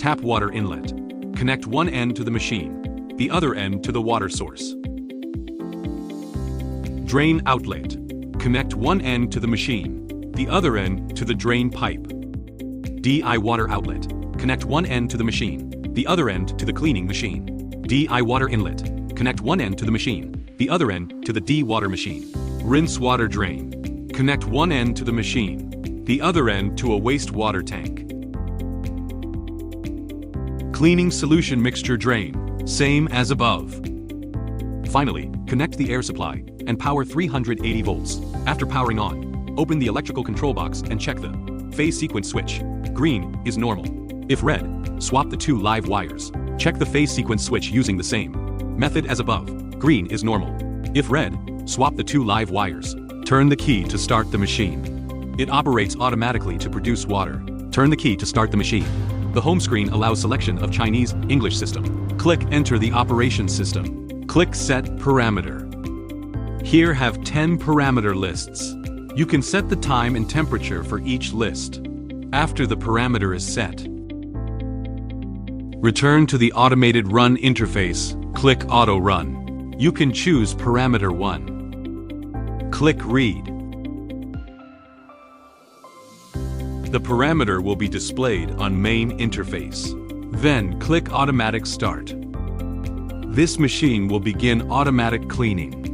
Tap water inlet. Connect one end to the machine, the other end to the water source. Drain outlet. Connect one end to the machine, the other end to the drain pipe. DI water outlet. Connect one end to the machine, the other end to the cleaning machine. DI water inlet. Connect one end to the machine, the other end to the D water machine. Rinse water drain. Connect one end to the machine, the other end to a wastewater tank. Cleaning solution mixture drain, same as above. Finally, connect the air supply and power 380 volts. After powering on, open the electrical control box and check the phase sequence switch. Green is normal. If red, swap the two live wires. Check the phase sequence switch using the same method as above. Green is normal. If red, swap the two live wires. Turn the key to start the machine. It operates automatically to produce water. Turn the key to start the machine. The home screen allows selection of Chinese, English system. Click Enter the operation system. Click Set Parameter. Here have 10 parameter lists. You can set the time and temperature for each list. After the parameter is set, return to the automated run interface. Click Auto Run. You can choose parameter 1. Click Read. The parameter will be displayed on main interface. Then click Automatic Start. This machine will begin automatic cleaning.